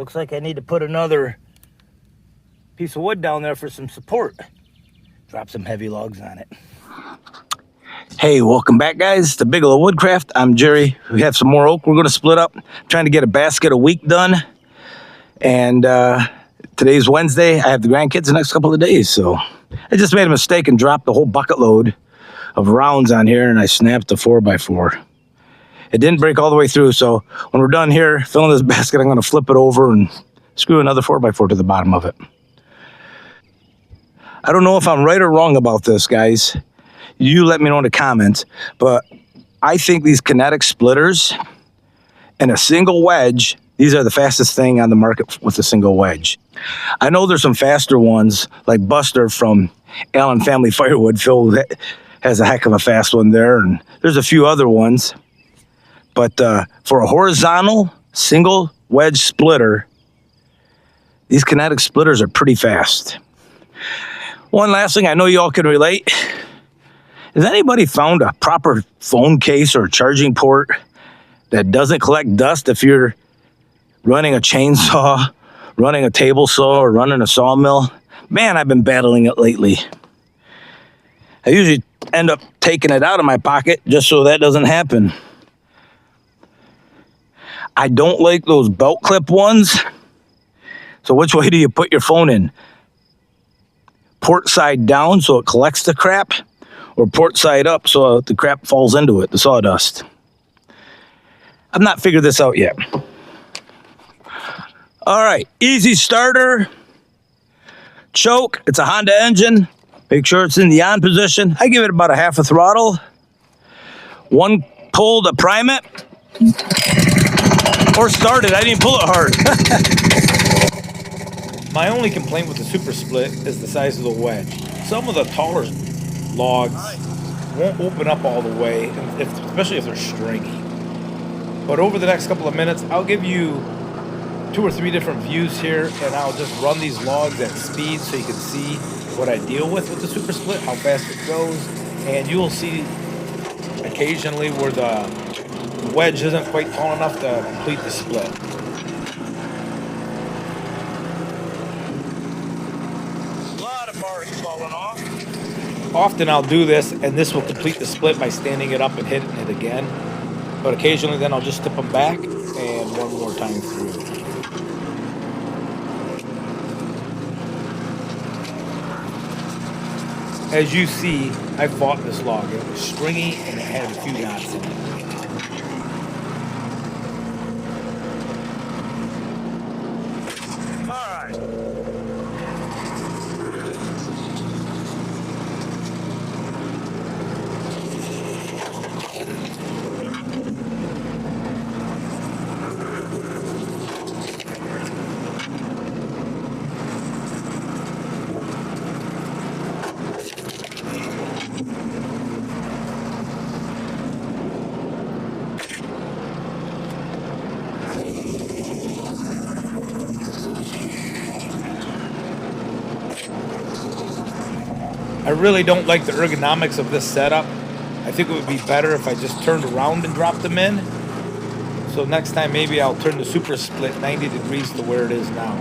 Looks like I need to put another piece of wood down there for some support. Drop some heavy logs on it. Hey, welcome back, guys, to Bigelow Woodcraft. I'm Jerry. We have some more oak we're going to split up. I'm trying to get a basket a week done. And today's Wednesday. I have the grandkids the next couple of days, so I just made a mistake and dropped the whole bucket load of rounds on here, and I snapped the 4x4. It didn't break all the way through, so when we're done here, filling this basket, I'm going to flip it over and screw another 4x4 to the bottom of it. I don't know if I'm right or wrong about this, guys. You let me know in the comments, but I think these kinetic splitters and a single wedge, these are the fastest thing on the market with a single wedge. I know there's some faster ones, like Buster from Allen Family Firewood. Phil has a heck of a fast one there, and there's a few other ones. But for a horizontal single wedge splitter, these kinetic splitters are pretty fast. One last thing, I know you all can relate. Has anybody found a proper phone case or charging port that doesn't collect dust if you're running a chainsaw, running a table saw, or running a sawmill? Man, I've been battling it lately. I usually end up taking it out of my pocket just so that doesn't happen. I don't like those belt clip ones. So which way do you put your phone in? Port side down so it collects the crap, or port side up so the crap falls into it, the sawdust? I've not figured this out yet. All right, easy starter. Choke, it's a Honda engine. Make sure it's in the on position. I give it about a half a throttle. One pull to prime it. Or start it, I didn't pull it hard. My only complaint with the SuperSplit is the size of the wedge. Some of the taller logs won't open up all the way, especially if they're stringy. But over the next couple of minutes, I'll give you 2 or 3 different views here, and I'll just run these logs at speed so you can see what I deal with the SuperSplit, how fast it goes, and you'll see occasionally where the wedge isn't quite tall enough to complete the split. A lot of bars falling off. Often I'll do this, and this will complete the split by standing it up and hitting it again. But occasionally then I'll just tip them back and one more time through. As you see, I fought this log. It was stringy and it had a few knots in it. I really don't like the ergonomics of this setup. I think it would be better if I just turned around and dropped them in. So next time maybe I'll turn the SuperSplit 90 degrees to where it is now.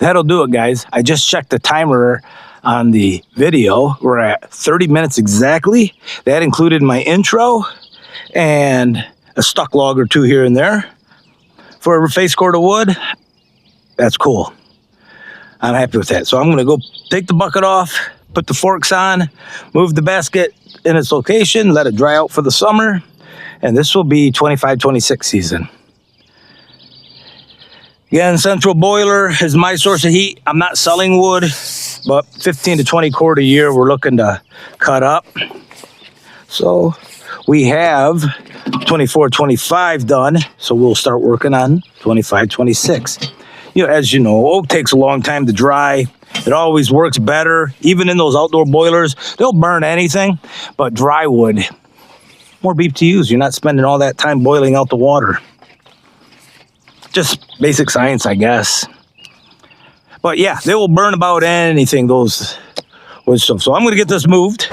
that'll do it, guys. I just checked the timer on the video. We're at 30 minutes exactly. That included my intro and a stuck log or two here and there for a face cord of wood. That's cool. I'm happy with that. So I'm going to go take the bucket off, put the forks on, move the basket in its location, let it dry out for the summer, and this will be 25-26 season. Again, central boiler is my source of heat. I'm not selling wood, but 15 to 20 cord a year we're looking to cut up. So we have 24-25 done, so we'll start working on 25-26. You know, as you know, oak takes a long time to dry. It always works better. Even in those outdoor boilers, they'll burn anything, but dry wood, more BTUs. You're not spending all that time boiling out the water. Just basic science, I guess. But yeah, they will burn about anything, those wood stuff. So I'm going to get this moved.